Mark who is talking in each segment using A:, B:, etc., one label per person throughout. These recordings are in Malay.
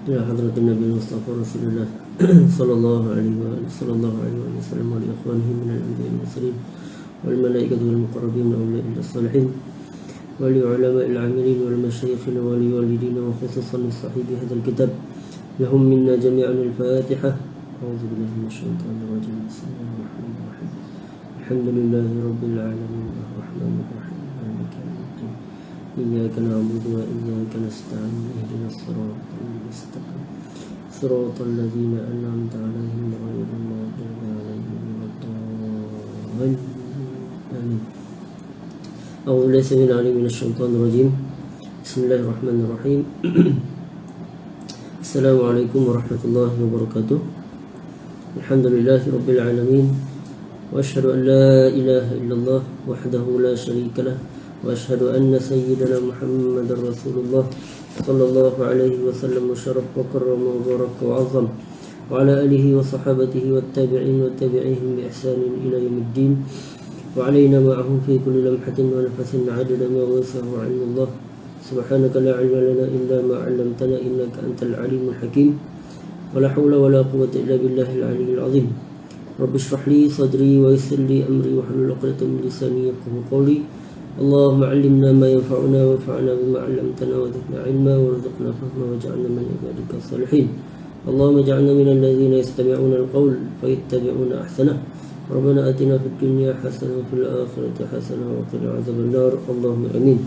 A: إلى حضرة النبي المصطفى رسول الله صلى الله عليه وسلم ولإخوانه من الأنبياء والمرسلين والملائكة والمقربين وأولياء الصالحين ولعلماء العاملين والمشايخين ولوالدين وخصوصا لصاحب هذا الكتاب لهم منا جميعا الفاتحة. أعوذ بالله من الشيطان الرجيم. بسم الله الرحمن الرحيم. الحمد لله رب العالمين الرحمن الرحيم مالك يوم الدين إياك نعبد وإياك نستعين اهدنا الصراط المستقيم صراط الذين أنعمت عليهم غير المغضوب عليهم ولا الضالين آمين. أعوذ بالله السميع العليم من الشيطان الرجيم. بسم الله الرحمن الرحيم. السلام عليكم ورحمة الله وبركاته. الحمد لله رب العالمين وأشهد أن لا إله إلا الله وحده لا شريك له وأشهد أن سيدنا محمد رسول الله صلى الله عليه وسلم وشرف وكرم وبارك وعظم وعلى آله وصحابته والتابعين والتابعيهم بإحسان إلى يوم الدين وعلينا معهم في كل لمحة ونفس عدد ما وسعه علم الله. سبحانك لا علم لنا إلا ما علمتنا إنك أنت العليم الحكيم ولا حول ولا قوة إلا بالله العلي العظيم. رب اشرح لي صدري ويسر لي أمري واحلل عقدة من لساني يفقهوا قولي. اللهم علمنا ما ينفعنا وانفعنا بما علمتنا وزدنا علما وارزقنا فهما واجعلنا من عبادك الصالحين. اللهم اجعلنا من الذين يستمعون القول فيتبعون أحسنه. ربنا آتنا في الدنيا حسنة وفي الآخرة حسنة وقنا عذاب النار. اللهم آمين.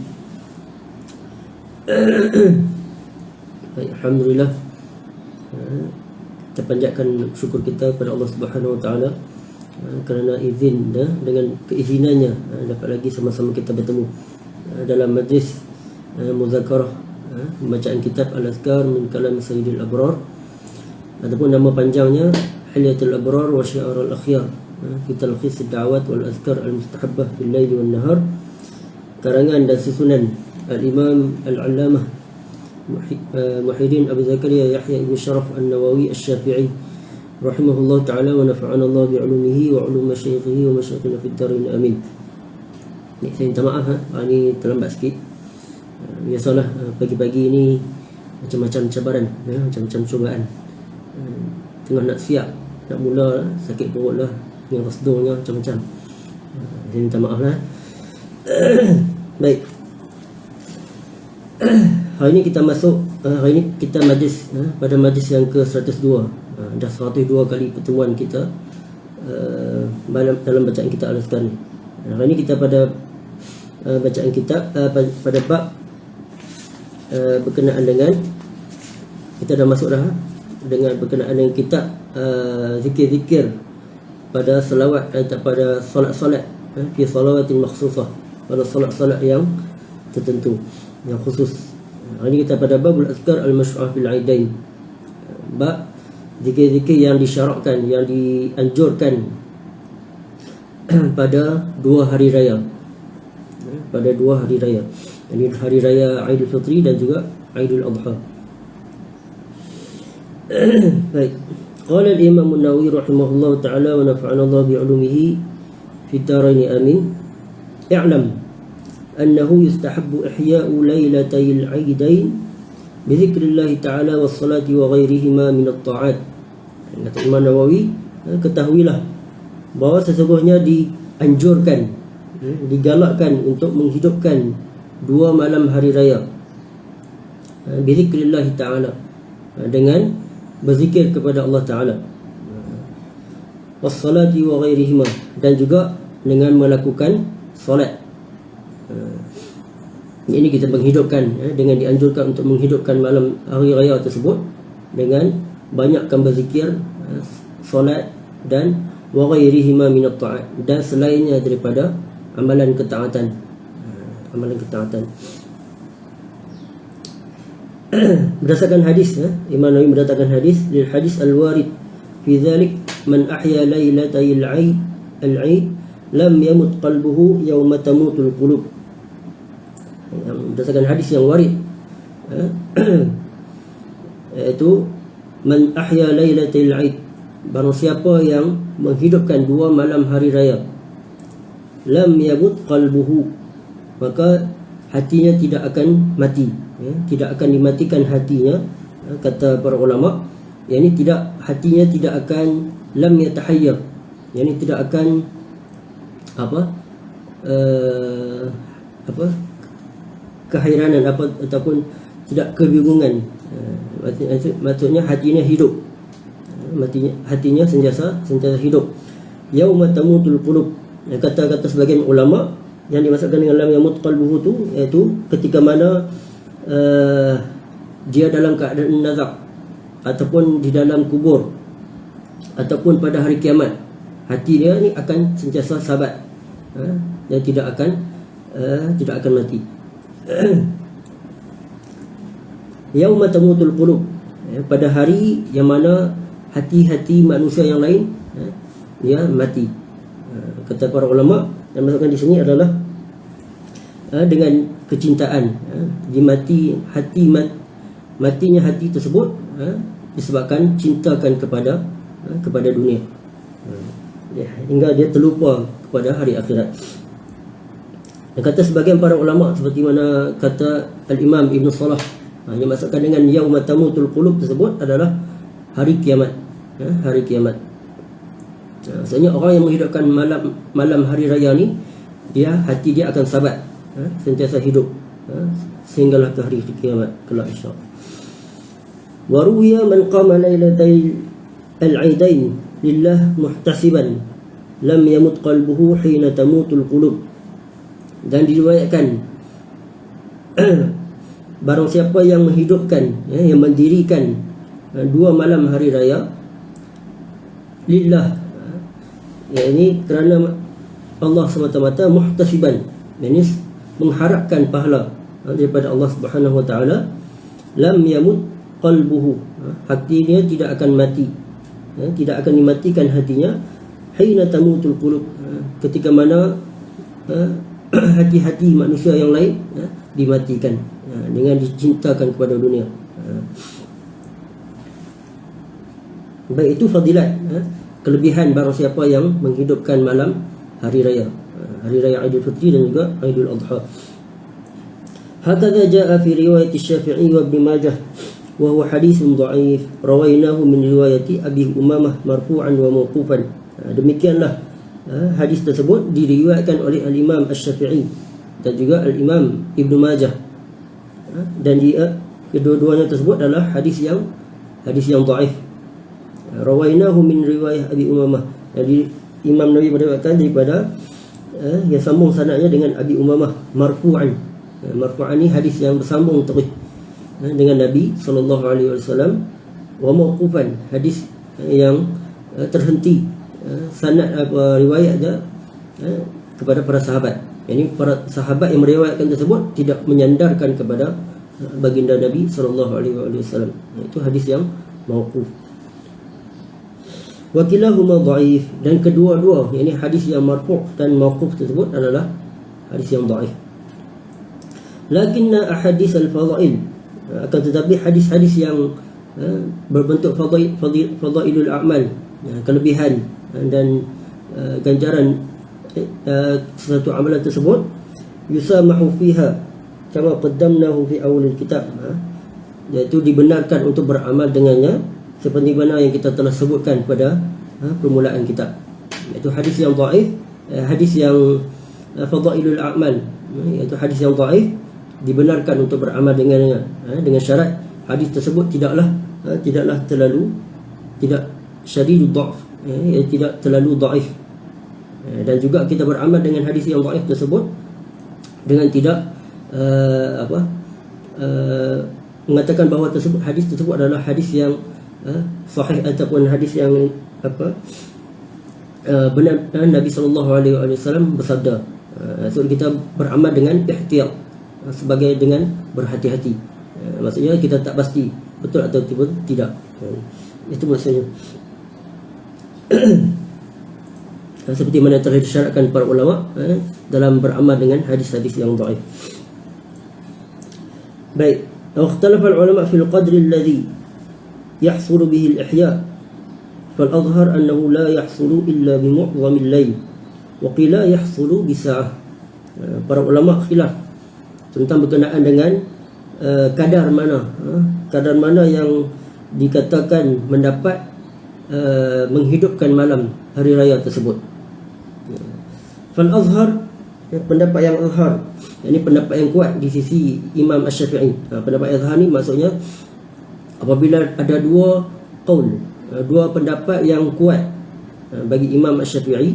A: Alhamdulillah, kita panjatkan syukur kita kepada Allah Subhanahu Wa Taala kerana izin dengan keizinannya dapat lagi sama-sama kita bertemu dalam majlis muzakarah bacaan kitab Al-Azkar min Kalam Sayyidil Abrar ataupun nama panjangnya Hilyatul Abrar wa Syiarul Akhyar fi Talkhis ad-Da'awat wal Azkar al-Mustahabbah fil Lail wan Nahar, karangan dan susunan Al-Imam Al-Allamah Muhyiddin Abu Zakaria Yahya ibn Sharaf An-Nawawi Asy-Syafi'i rahimahullah ta'ala wa nafa'ana Allah bi'ulumihi wa ulum masyayikhihi wa masyayikhina fid darin amin. Ni saya minta maaf ni terlambat sikit. Biasalah pagi-pagi ni macam-macam cabaran macam-macam cubaan. Tengah nak siap nak mula sakit perut lah, yang rasdurnya macam-macam. Saya minta maaf lah. Baik. Hari ini kita masuk, hari ini kita majlis pada majlis yang ke-102. Dah 102 kali pertemuan kita dalam bacaan kita Al-Azkar ni. Hari ini kita pada bacaan kita pada bab berkenaan dengan, kita dah masuk dah dengan berkenaan dengan kitab zikir-zikir pada selawat pada solat-solat fi salawatin makhsusah, pada solat-solat yang tertentu yang khusus. Hari ini kita pada babul azkar al-masyru'ah bil aidain, bab zikir-zikir yang disyarakkan, yang dianjurkan pada dua hari raya, pada dua hari raya, ini hari raya Aidil Fitri dan juga Aidil Adha. Baik. Qala al-Imam An-Nawawi rahimahullah ta'ala wa nafa'ana Allah bi'ulumihi fid darain amin. I'lam annahu yustahabbu ihya'u lailatayil 'aidain bi dzikrillah ta'ala was salati wa ghairihima min at-ta'at. Kata Imam Nawawi, ketahuilah bahawa sesungguhnya dianjurkan, digalakkan untuk menghidupkan dua malam hari raya bi dzikrillah ta'ala, dengan berzikir kepada Allah Ta'ala, wassalati wa ghairihima, dan juga dengan melakukan solat. Ini kita menghidupkan, dengan dianjurkan untuk menghidupkan malam hari raya tersebut dengan banyakkan berzikir, solat, dan wa ghairihima minat ta'at, dan selainnya daripada amalan ketaatan, amalan ketaatan. Berdasarkan hadis, Imam Nawawi mendatangkan hadis, lil hadis al-warid fi dzalik man ahya lailatayil 'aid al-'aid lam yamut qalbuhu yawma tamutul qulub. Berdasarkan hadis yang warid, iaitu man ahya lailatayil 'aid, barang siapa yang menghidupkan dua malam hari raya, lam yamut qalbuhu, maka hatinya tidak akan mati, tidak akan dimatikan hatinya kata para ulama, yang ini tidak, hatinya tidak akan lam yatahayyar, yang ini tidak akan kehairanan ataupun tidak kebingungan. Maksudnya hatinya hidup, hatinya sentiasa hidup. Yauma tamutul qulub, kata sebagian ulama yang dimaksudkan dengan lam yamut qalbuhu tu, iaitu ketika mana dia dalam keadaan nazak, ataupun di dalam kubur, ataupun pada hari kiamat, hati dia ni akan sentiasa sabat, dan tidak akan mati. Yauma tamutul qulub, pada hari yang mana hati-hati manusia yang lain dia mati. Kata para ulama, yang maksudkan di sini adalah dengan kecintaan, matinya hati tersebut disebabkan cintakan kepada dunia, hingga dia terlupa kepada hari akhirat. Dan kata sebagian para ulama, seperti mana kata Al-Imam Ibn Salah, yang maksudkan dengan yauma tamutul qulub tersebut adalah hari kiamat. Hari kiamat. Maksudnya orang yang menghidupkan malam hari raya ni, hati dia akan sabat, sentiasa hidup, sehinggalah ke hari kiamat kelak insya-Allah. Wa ruwiya man qama lailatai al-aidain lillah muhtasiban lam yamut qalbuhu hina tamutul qulub. Dan diriwayatkan barang siapa yang menghidupkan, yang mendirikan 2 malam hari raya lillah, ini kerana Allah semata-mata, muhtasiban, ini mengharapkan pahala daripada Allah Subhanahu wa taala, lam yamut qalbuhu, hatinya tidak akan mati, tidak akan dimatikan hatinya, hina tamutul qulub, ketika mana hati-hati manusia yang lain dimatikan dengan dicintakan kepada dunia. Baik, itu fadilat, kelebihan barang siapa yang menghidupkan malam hari raya Aidil Fitri dan juga Aidul Adha. Hakadha jaa fi riwayat Syafi'i wa Ibn Majah wa huwa hadithun dha'if rawainahu min riwayati Abi Umamah marfu'an wa mawqufan. Demikianlah hadis tersebut diriwayatkan oleh Al-Imam Asy-Syafi'i dan juga Al-Imam Ibn Majah, dan dia kedua-duanya tersebut adalah hadis yang dhaif. Rawainahu min riwayah Abi Umamah, jadi Imam Nawawi meriwayatkan daripada yang sambung sanadnya dengan Abi Umamah marfu'an. Marfu'an ni hadis yang bersambung terus dengan Nabi sallallahu alaihi wasallam, wa mauqufan, hadis yang terhenti sanad riwayatnya kepada para sahabat. Yani para sahabat yang meriwayatkan tersebut tidak menyandarkan kepada baginda Nabi sallallahu alaihi wasallam. Itu hadis yang mauquf. Wa kilahuma dhaif, dan kedua-dua, yakni hadis yang marfu' dan mauquf tersebut adalah hadis yang dhaif. Lakinna ahadits al-fadail, akan tetapi hadis-hadis yang berbentuk fadailul a'mal, kelebihan dan ganjaran sesuatu amalan tersebut, yusamahu fiha kama qaddamnahu fi awal kitab, iaitu dibenarkan untuk beramal dengannya seperti mana yang kita telah sebutkan pada permulaan kitab. Iaitu hadis yang dhaif, hadis yang fadailul a'mal, iaitu hadis yang dhaif, dibenarkan untuk beramal dengannya, dengan syarat hadis tersebut tidaklah terlalu, tidak syadidud dha'f, tidak terlalu dhaif. Dan juga kita beramal dengan hadis yang dhaif tersebut dengan tidak mengatakan bahawa hadis tersebut adalah hadis yang sahih ataupun hadis yang benar. Nabi SAW bersabda, so kita beramal dengan ihtiyat, sebagai dengan berhati-hati. Maksudnya kita tak pasti betul atau tidak. Itu maksudnya. Seperti mana telah disyaratkan para ulama dalam beramal dengan hadis-hadis yang dhaif. Baik, ikhtalafa al-ulama fil qadri alladhi yahsulu bihi al-ihya, fal adhhar annahu la yahsulu illa bi mu'dhamil layl wa qila yahsulu bi sa'ah. Para ulama khilaf tentang berkenaan dengan kadar mana kadar mana yang dikatakan mendapat menghidupkan malam hari raya tersebut. Fal azhar, pendapat yang azhar, ini pendapat yang kuat di sisi Imam Asy-Syafi'i. Pendapat azhar ni maksudnya apabila ada dua qaul, dua pendapat yang kuat bagi Imam Asy-Syafi'i,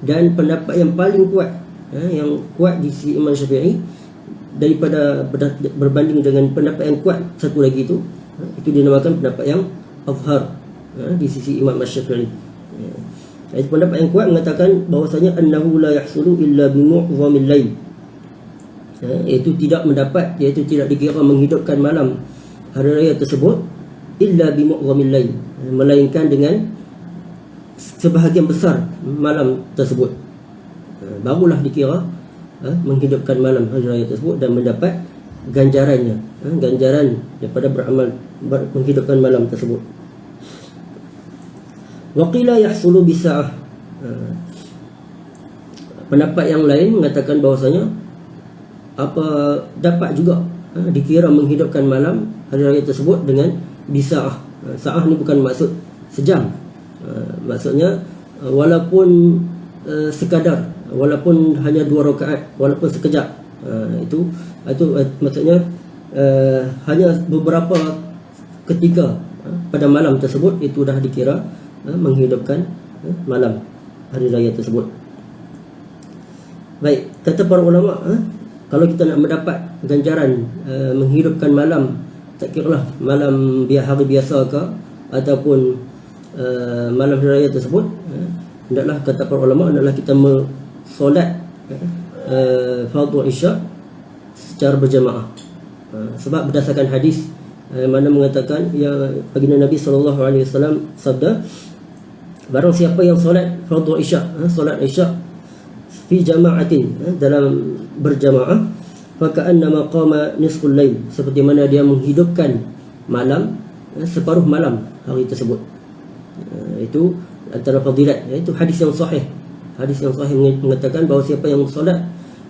A: dan pendapat yang paling kuat, yang kuat di sisi Imam Syafi'i daripada berbanding dengan pendapat yang kuat satu lagi itu dinamakan pendapat yang azhar di sisi Imam Asy-Syafi'i. Itu pendapat yang kuat mengatakan bahawasanya annahu la yahsulu illa bi mu'dhamil lail, iaitu tidak mendapat, iaitu tidak dikira menghidupkan malam hari raya tersebut illa bi mu'dhamil lail, melainkan dengan sebahagian besar malam tersebut, barulah dikira menghidupkan malam hari raya tersebut dan mendapat ganjarannya, ganjaran daripada beramal menghidupkan malam tersebut. Waqila yahsulu bisa'ah, pendapat yang lain mengatakan bahawasanya dapat juga dikira menghidupkan malam hari raya tersebut dengan bisa'ah. Sa'ah ni bukan maksud sejam, maksudnya walaupun sekadar, walaupun hanya 2 rakaat, walaupun sekejap, itu maksudnya hanya beberapa ketika pada malam tersebut itu dah dikira menghidupkan malam hari raya tersebut. Baik, kata para ulama, kalau kita nak mendapat ganjaran menghidupkan malam, tak kiralah malam hari biasa ke ataupun malam hari raya tersebut, hendaklah, kata para ulama, hendaklah kita solat fardhu isya secara berjamaah. Sebab berdasarkan hadis mana mengatakan, baginda Nabi SAW sabda, barang siapa yang solat fardhu isya, solat isya fi jama'atin, dalam berjamaah, faka'annama qama nisful lail, seperti mana dia menghidupkan malam, separuh malam hari tersebut. Itu antara fadilat, iaitu hadis yang sahih. Hadis yang sahih mengatakan bahawa siapa yang solat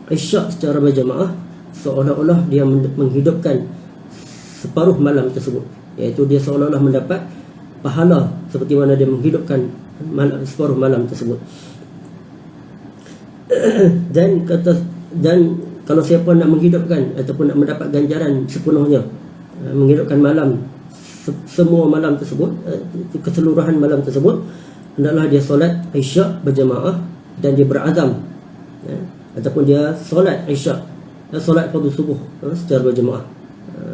A: isya secara berjamaah, seolah-olah dia menghidupkan separuh malam tersebut, iaitu dia seolah-olah mendapat pahala seperti mana dia menghidupkan separuh malam tersebut. dan kalau siapa nak menghidupkan ataupun nak mendapat ganjaran sepenuhnya menghidupkan malam, semua malam tersebut, keseluruhan malam tersebut, hendaklah dia solat isya berjamaah dan dia berazam, ataupun dia solat isya, solat fardhu subuh secara berjamaah.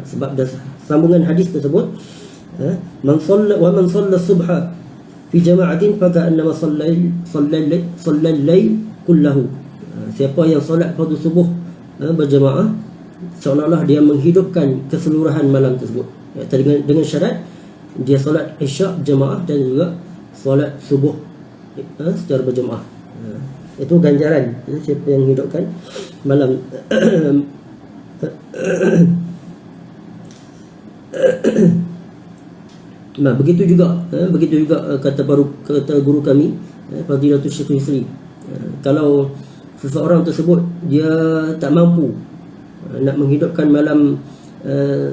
A: Sebab sambungan hadis tersebut, man shalla subha fi jama'atin faka'annama shalla al-lail kullahu. Siapa yang solat fardhu subuh berjamaah, seolah-olah dia menghidupkan keseluruhan malam tersebut, dengan syarat dia solat isya berjamaah dan juga solat subuh secara berjamaah. Itu ganjaran siapa yang hidupkan malam. Nah, begitu juga kata guru kami, Fadilatul Syekh Yusri, kalau seseorang tersebut dia tak mampu nak menghidupkan malam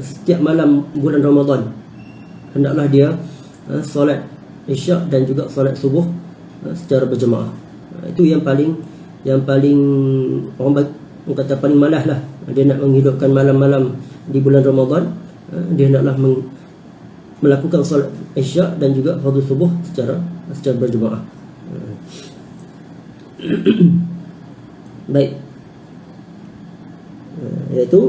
A: setiap malam bulan Ramadan, hendaklah dia solat isyak dan juga solat subuh secara berjemaah. Itu yang paling orang kata paling malas lah. Dia nak menghidupkan malam-malam di bulan Ramadan, dia hendaklah melakukan solat isyak dan juga fardhu subuh secara berjemaah. Baik, iaitu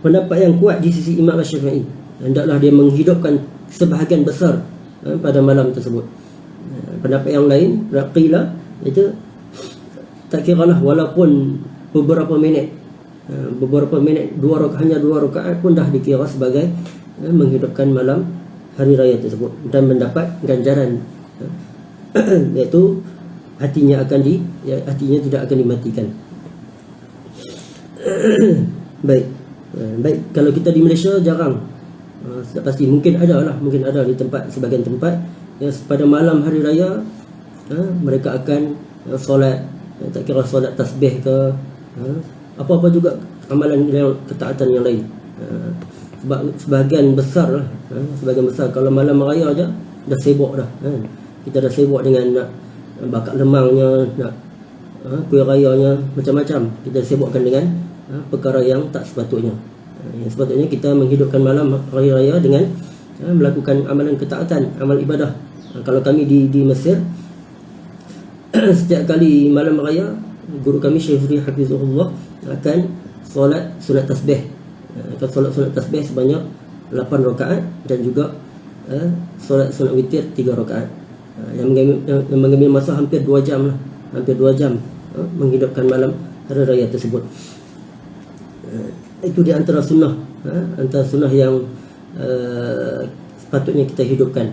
A: pendapat yang kuat di sisi Imam Asy-Syafi'i, hendaklah dia menghidupkan sebahagian besar pada malam tersebut. Pendapat yang lain, qila, itu tak kiralah walaupun beberapa minit, hanya 2 rakaat pun dah dikira sebagai menghidupkan malam hari raya tersebut dan mendapat ganjaran, iaitu hatinya tidak akan dimatikan. Baik, kalau kita di Malaysia jarang, tak pasti, mungkin ada di sebagian tempat yang pada malam hari raya mereka akan solat, tak kira solat tasbih ke apa-apa juga amalan ketaatan yang lain, Sebab sebahagian besar lah, sebahagian besar kalau malam raya aja dah sibuk dah. Kita dah sibuk dengan nak bakar lemangnya, nak kuih rayanya, macam-macam. Kita sibukkan dengan perkara yang tak sepatutnya. Yang sepatutnya kita menghidupkan malam raya dengan melakukan amalan ketaatan, amal ibadah. Kalau kami di Mesir, setiap kali malam raya, guru kami Syekh Huri Hafizahullah akan solat sunat tasbih. Akan solat sunat tasbih sebanyak 8 rakaat dan juga solat sunat witir 3 rakaat. Yang mengambil masa hampir 2 jam lah. Hampir 2 jam menghidupkan malam hari raya tersebut. Itu di antara sunnah, antara sunnah yang sepatutnya kita hidupkan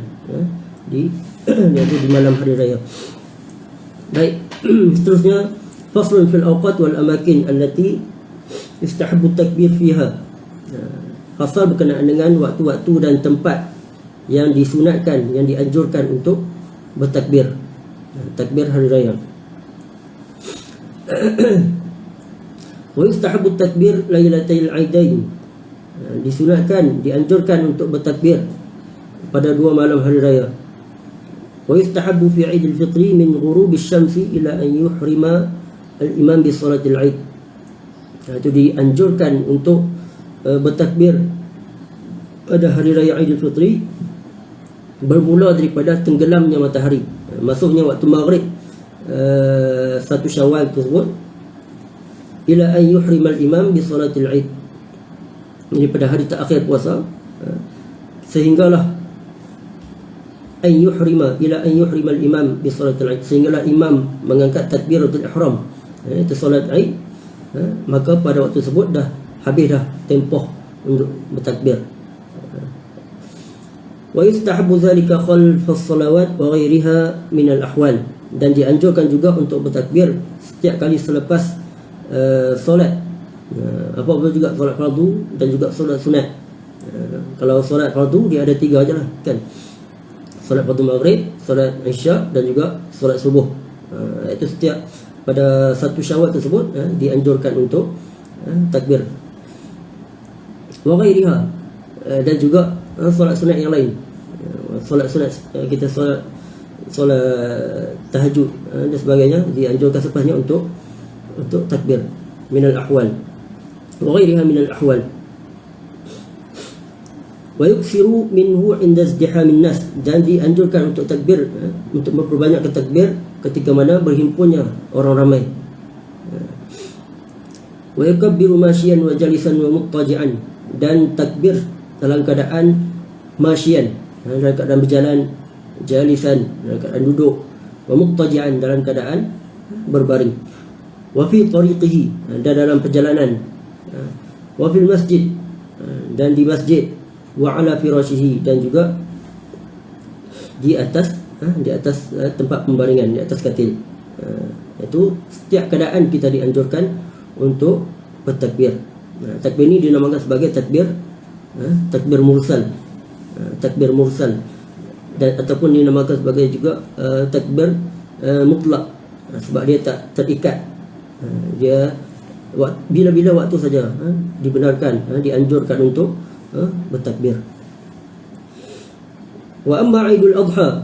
A: di malam hari raya. Baik, seterusnya faslun fil awqat wal amakin allati yustahabbu takbir fiha. Fasal berkenaan dengan waktu-waktu dan tempat yang disunatkan, yang dianjurkan untuk bertakbir, takbir hari raya. Wa yustahabbu takbir lailatul aidain. Disunatkan, dianjurkan untuk bertakbir pada 2 malam hari raya. Wa yustahabbu fi Aidil Fitri min ghurubi syamsi ila an yuhrima al-imam bi salatil Aid. Itu dianjurkan untuk bertakbir pada hari raya Aidil Fitri bermula daripada tenggelamnya matahari, masuknya waktu maghrib 1 Syawal tersebut, ila an yuhrima al-imam bi salatil Aid. Ini pada hari terakhir puasa, sehinggalah an yuhrima, ila an yuhrima al-imam bi salatil Aid, sehinggalah imam mengangkat takbiratul ihram, itu solat Aid. Maka pada waktu tersebut dah habis dah tempoh untuk bertakbir. Wa yustahabbu dhalika khalf as-salawat wa ghayriha min al-ahwal. Dan dianjurkan juga untuk bertakbir setiap kali selepas solat, apa-apa juga solat fardu dan juga solat sunat. Kalau solat fardu dia ada 3 aja lah kan. Solat fardu maghrib, solat isya dan juga solat subuh. Itu setiap pada 1 Syawal tersebut dianjurkan untuk takbir. Wa ghairiha, dan juga solat sunat yang lain. Solat sunat kita solat tahajud dan sebagainya dianjurkan sepasnya untuk takbir minal ahwal wa ghairiha minal ahwal. Wa yuksiru minhu inda izdihamin nas, dan dianjurkan untuk takbir, untuk memperbanyak takbir ketika mana berhimpunnya orang ramai. Wa yakabbiru masyian wa jalisan wa muttaji'an, dan takbir dalam keadaan masyian, dalam keadaan berjalan, jalisan dalam keadaan duduk, wa muttaji'an dalam keadaan berbaring, wa fi tariqihi, dan dalam perjalanan, wa fil masjid, dan di masjid, wa ala firashihi, dan juga di atas tempat pembaringan, di atas katil. Itu setiap keadaan kita dianjurkan untuk bertakbir. Takbir ini dinamakan sebagai takbir mursal, takbir mursal, dan ataupun dinamakan sebagai juga takbir mutlak, sebab dia tak terikat. Dia bila-bila waktu saja dibenarkan, dianjurkan untuk bertakbir. Wa amma Aidul Adha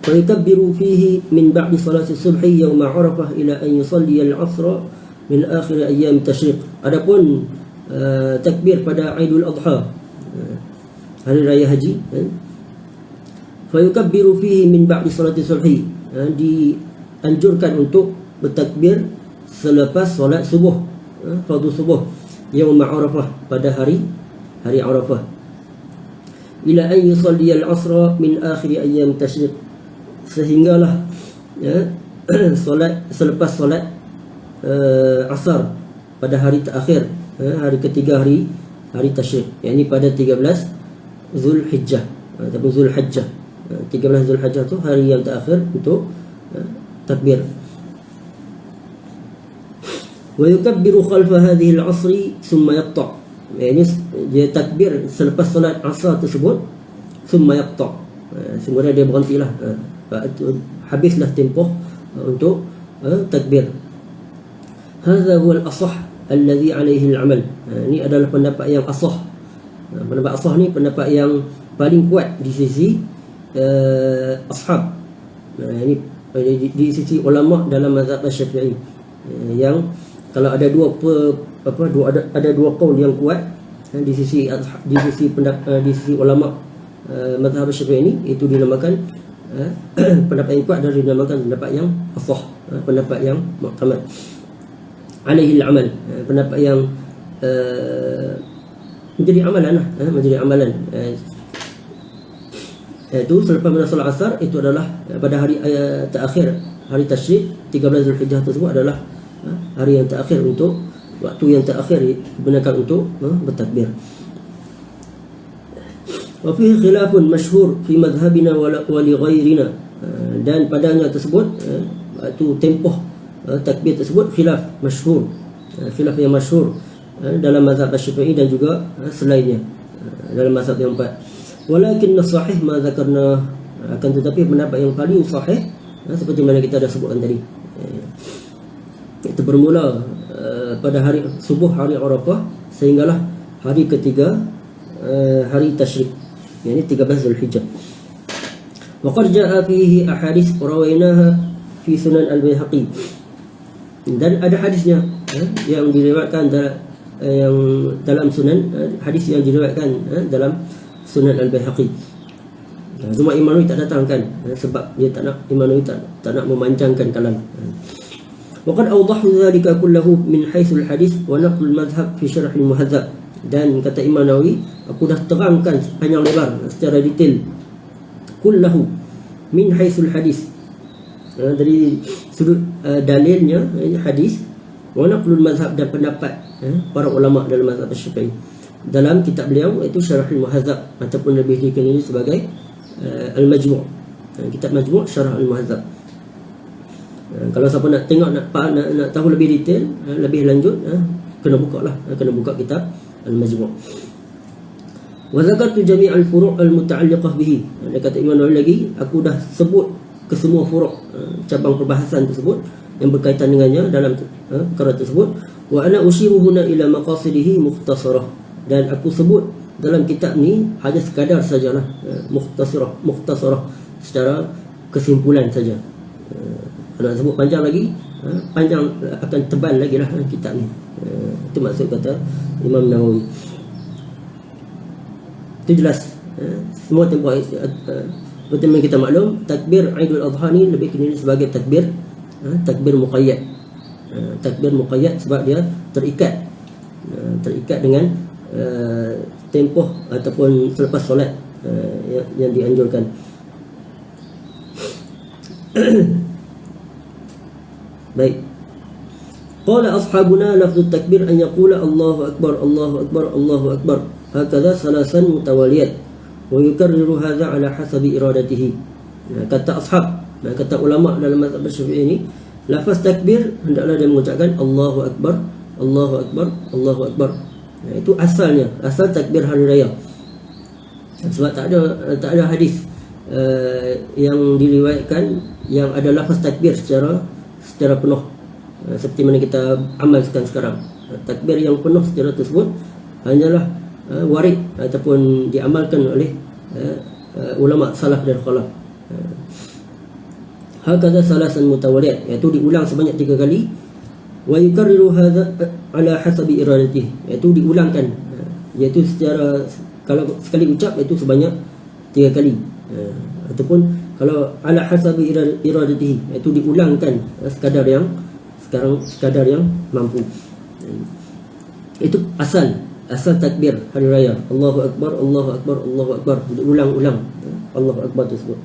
A: fa yakabbiru fihi min ba'di salati subhi yawma Arafah ila an yusalli al-'asr min akhir ayyam tashriq. Adapun takbir pada Aidul Adha, hari raya haji, fa yakabbiru fihi min ba'di salati subhi, dianjurkan untuk bertakbir selepas solat subuh, fardu subuh, yaum Arafah, pada hari Arafah, ila an yusalli al-'asr min akhir ayyam tashriq, sehinggalah solat selepas solat asar pada hari terakhir, hari ketiga hari tasyrik, yakni pada 13 Zulhijjah ataupun Zulhajjah. 13 Zulhajjah tu hari yang terakhir untuk takbir. Wa yukabbiru khalfa hadhihi al-'asri thumma yaqta', yakni dia takbir selepas solat asar tersebut, thumma yaqta', kemudian dia berhentilah, habislah tempoh untuk takbir. Hadza huwa al-asah alladhi alayhi al-amal. Ini adalah pendapat yang asah, Pendapat asah ni pendapat yang paling kuat di sisi ashab. Ini di sisi ulama dalam mazhab Syafi'i, yang kalau ada dua qaul yang kuat di sisi ulama mazhab Syafi'i ini, itu dinamakan pendapat yang kuat dan dinamakan pendapat yang asah, pendapat yang mu'tamad alaihi al-amal, pendapat yang menjadi amalan. Itu selepas solat asar, itu adalah pada hari terakhir hari tasyrik 13 Zulhijjah tersebut adalah hari yang terakhir, untuk waktu yang terakhir digunakan untuk bertakbir. Wa fihi khilafun masyhur fi madhhabina wa li ghairina, dan padanya tersebut waktu tempoh takbir tersebut khilaf masyhur, khilaf yang masyhur dalam mazhab Syafi'i dan juga selainnya dalam mazhab yang empat. Walakin sahih ma zakarna, akan tetapi pendapat yang paling sahih seperti mana kita dah sebutkan tadi, itu bermula pada hari subuh hari Arafah sehinggalah hari ketiga hari tasyrik, yakni 13 Zulhijjah. Wa qad jaa fihi ahadits rawainaha fi Sunan Al-Baihaqi, dan ada hadisnya yang diriwayatkan dalam Sunan, hadis yang diriwayatkan dalam Sunan Al-Baihaqi. Cuma Imam Nawawi tak datangkan sebab dia tak nak, Imam Nawawi tak nak memanjangkan kalam. Wa qad awdahu dhalika kullahu min haitsu al-hadis wa naql al-madhhab fi syarh al-muhadzab, dan kata Imam Nawawi, aku dah terangkan panjang lebar secara detail kullahu min haitsu al-hadis, dari sudut dalilnya hadis, wa naql al-madhhab, dan pendapat para ulama dalam mazhab Syafi'i dalam kitab beliau iaitu Syarah al-Muhadzab, ataupun lebih dikenali sebagai Al-Majmu', kitab Majmu' Syarah al-Muhadzab. Kalau siapa nak tengok, nak tahu lebih detail, lebih lanjut, kena buka kitab Al-Majmu'. Wa zakartu jami' al-furu' al-muta'alliqah bihi, dia kata Imam Nawawi lagi, aku dah sebut kesemua furu' cabang perbahasan tersebut yang berkaitan dengannya dalam perkara tersebut. Wa ana ushiru huna ila maqasidihi mukhtasarah, dan aku sebut dalam kitab ni hanya sekadar sajalah mukhtasarah secara kesimpulan saja. Kalau sebut panjang lagi, panjang akan tebal lagi lah kitab ni. Itu maksud kata Imam Nawawi. Itu jelas. Semua tempoh seperti yang kita maklum, takbir Aidul Adha ni lebih kenal sebagai takbir muqayyad. Takbir muqayyad sebab dia terikat dengan tempoh ataupun selepas solat yang dianjurkan. Baik. Qala ashabuna lafzu takbir an yaqula Allahu akbar Allahu akbar Allahu akbar hakadha salasan mutawaliyat wa yukarriru hadha ala hasabi iradatihi. Kata ashab, kata ulama dalam mazhab Syafi'i ini, lafaz takbir hendaklah dia mengucapkan Allahu akbar Allahu akbar Allahu akbar. Itu asalnya, asal takbir hari raya. Sebab tak ada hadis yang diriwayatkan yang ada lafaz takbir secara penuh seperti mana kita amalkan sekarang. Takbir yang penuh secara tersebut hanyalah warid ataupun diamalkan oleh ulama salaf dan khalaf. Hakadha salasan mutawaliyat, iaitu diulang sebanyak 3 kali. Wa yukarriru hadha ala hasabi iradatihi, iaitu diulangkan, iaitu secara, kalau sekali ucap itu sebanyak 3 kali, ataupun kalau ala hasabi iradatihi, iaitu diulangkan sekadar yang mampu. Itu asal takbir hari raya, Allahu akbar Allahu akbar Allahu akbar, diulang-ulang Allahu akbar tersebut.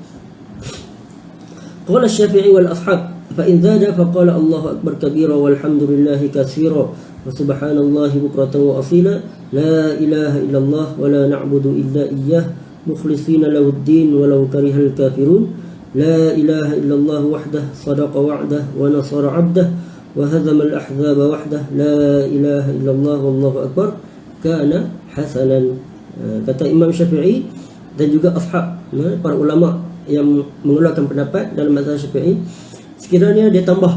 A: Qala Syafi'i wal ashab fa in zada fa qala Allahu akbar kabira walhamdulillahi katsira wa subhanallahi bukratan wa asila la ilaha illallah wa la na'budu illa iyyah mukhlishina lahu ad-din walau karihal kafirun la ilaha illallah wahdah sadaqa wa'dah wa nasara 'abdah wa hazama al-ahzaba wahdah la ilaha illallah wallahu akbar kana hasanan. Kata Imam Syafi'i dan juga ashab, para ulama yang mengeluarkan pendapat dalam mazhab Syafi'i, sekiranya dia tambah,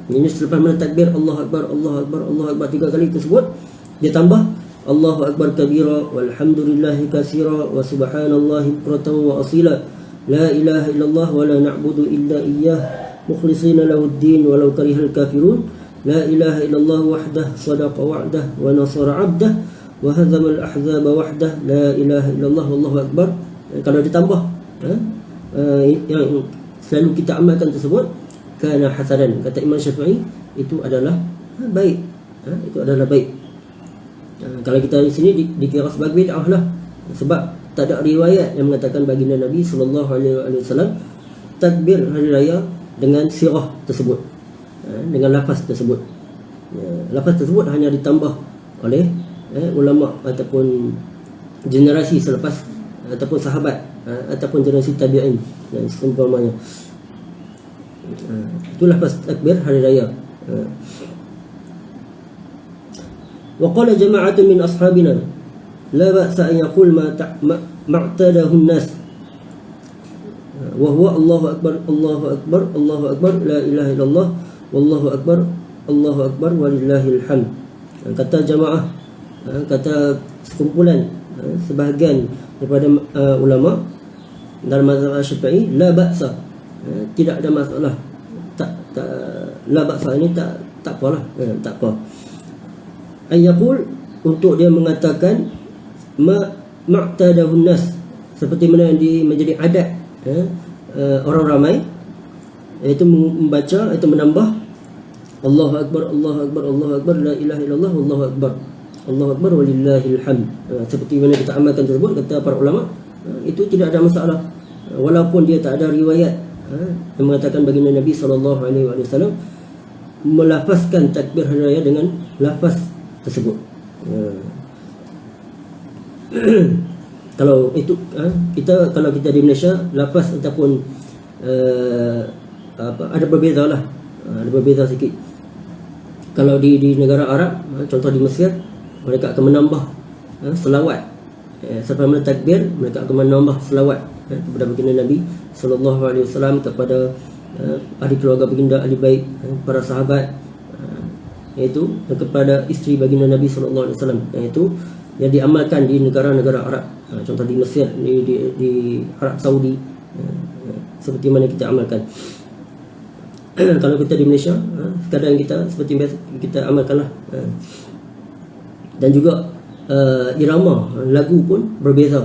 A: ini selepas mentakbir Allahu akbar Allahu akbar Allahu akbar 3 kali tersebut, dia tambah Allahu akbar kabira walhamdulillahi katsira wa subhanallahi bukratan wa asila. La ilaha illallah wa la na'budu illa iyyah mukhlishina lahud-din walau karihal kafirun. La ilaha illallah wahdah sadaqa wa'dah wa nasara 'abdah wa hazama al-ahzaba wahdah. La ilaha illallah wallahu akbar. Kalau ditambah yang selalu kita amalkan tersebut, kana hasanan, kata Imam Syafi'i, itu adalah baik. Itu adalah baik. Kalau kita di sini dikira sebagai bid'ah lah, sebab tak ada riwayat yang mengatakan baginda Nabi sallallahu alaihi wasallam takbir hari raya dengan sirah tersebut, dengan lafaz tersebut. Lafaz tersebut hanya ditambah oleh ulama ataupun generasi selepas, ataupun sahabat, ataupun generasi tabi'in dan seumpamanya. Itu lafaz takbir hari raya. وقال جماعة من أصحابنا لا بأس أن يقول ما اعتاده الناس وهو الله أكبر الله أكبر الله أكبر لا إله إلا الله والله أكبر الله أكبر ولله الحمد. Kata jamaah, kata sekumpulan, sebahagian daripada ulama dalam mazhab Syafi'i, la ba'sa, tidak ada masalah. La ba'sa ini tak apalah, tak apa. Ayaqul, untuk dia mengatakan ma'tadahun nas, seperti mana yang menjadi adat orang ramai, iaitu membaca, iaitu menambah Allahu akbar Allahu akbar Allahu akbar la ilaha illallah wallahu akbar Allahu akbar walillahil hamd. Seperti mana kita amalkan tersebut, kata para ulama, itu tidak ada masalah, walaupun dia tak ada riwayat yang mengatakan baginda Nabi sallallahu alaihi wasallam melafazkan takbir hari raya dengan lafaz tersebut. Kalau itu kalau kita di Malaysia, lafaz ataupun ada berbeza lah, ada berbeza sikit. Kalau di negara Arab, contoh di Mesir, mereka akan menambah selawat. Sampai mana takbir, mereka akan menambah selawat kepada baginda Nabi sallallahu alaihi wasallam, kepada ahli keluarga baginda, ahli bait, para sahabat, iaitu kepada isteri baginda Nabi sallallahu alaihi wasallam, iaitu yang diamalkan di negara-negara Arab. Contoh di Mesir, di Arab Saudi, seperti mana kita amalkan. Kalau kita di Malaysia, kadang kita seperti biasa kita amalkanlah. Dan juga irama lagu pun berbeza.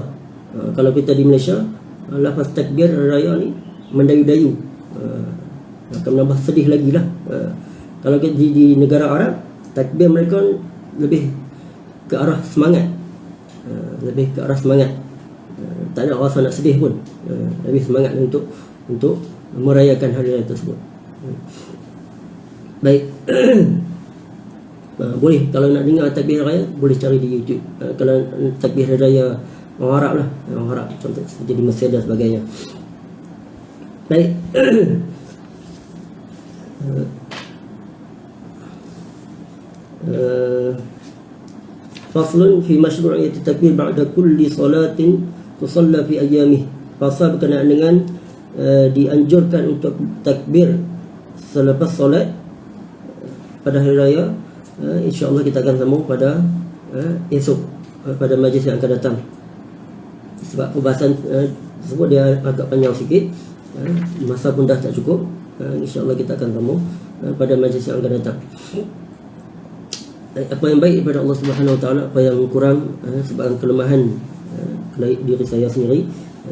A: Kalau kita di Malaysia, lafaz takbir raya ni mendayu-dayu, akan menambah sedih lagi lah. Kalau di negara Arab, takbir mereka lebih ke arah semangat, lebih ke arah semangat, tak ada rasa nak sedih pun, lebih semangat untuk merayakan hari raya tersebut. Baik. Boleh, kalau nak dengar takbir raya, boleh cari di YouTube. Kalau takbir raya orang Arab lah, orang Arab, contoh seperti di Mesir dan sebagainya. Baik. Faslun fi masyru'iyyati takbir ba'da kulli salatin tusalla fi ayyamih. Fasal berkenaan dengan dianjurkan untuk takbir selepas solat pada hari raya. InsyaAllah kita akan sambung pada esok, pada majlis yang akan datang. Sebab pembahasan tersebut dia agak panjang sikit, masa pun dah tak cukup. InsyaAllah kita akan sambung pada majlis yang akan datang. Apa yang baik daripada Allah Subhanahu Wa Taala, apa yang kurang sebagai kelemahan diri saya sendiri,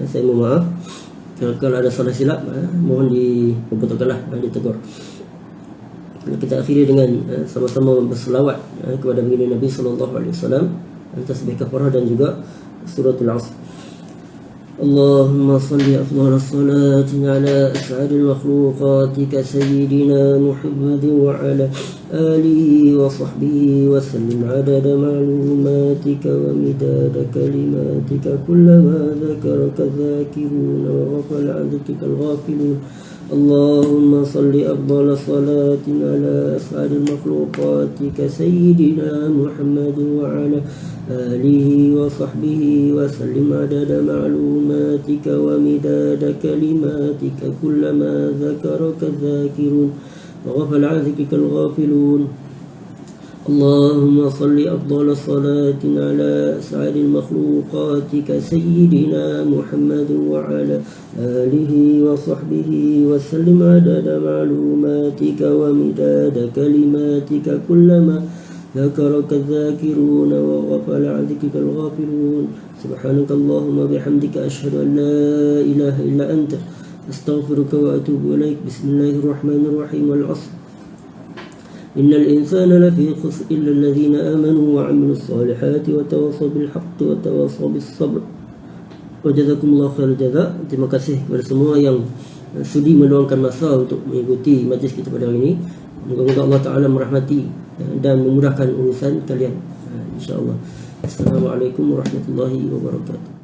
A: saya mohon maaf. Kalau ada salah silap, mohon diperbetulkanlah, ditegur. Kita akhiri dengan sama-sama berselawat kepada baginda Nabi sallallahu alaihi wasallam, tasbih kafarah dan juga suratul Asr. اللهم صل أفضل الصلاة على أسعد المخلوقات سيدنا محمد وعلى آله وصحبه وسلم عدد معلوماتك ومداد كلماتك كلما ذكرك الذاكرون وغفل عن ذكرك الغافلون. اللهم صل أفضل الصلاة على أسعد المخلوقات سيدنا محمد وعلى آله وصحبه وسلم عدد معلوماتك ومداد كلماتك كلما ذكرك الذاكرون وغفل عن ذكرك الغافلون. اللهم صل أفضل الصلاة على أسعد مخلوقاتك سيدنا محمد وعلى آله وصحبه وسلم عدد معلوماتك ومداد كلماتك كلما ذكرك الذاكرون وغفل عن ذكرك الغافلون. سبحانك اللهم وبحمدك أشهد أن لا إله إلا أنت أستغفرك وأتوب إليك. بسم الله الرحمن الرحيم. والعصر إن الإنسان لفي خسر إلا الذين آمنوا وعملوا الصالحات وتواصوا بالحق وتواصوا بالصبر. Wajazakumullah khairul jaza. Terima kasih kepada semua yang sudi meluangkan masa untuk mengikuti majlis kita pada hari ini. Moga-moga Allah Ta'ala merahmati dan memudahkan urusan kalian, insya-Allah. Assalamualaikum warahmatullahi wabarakatuh.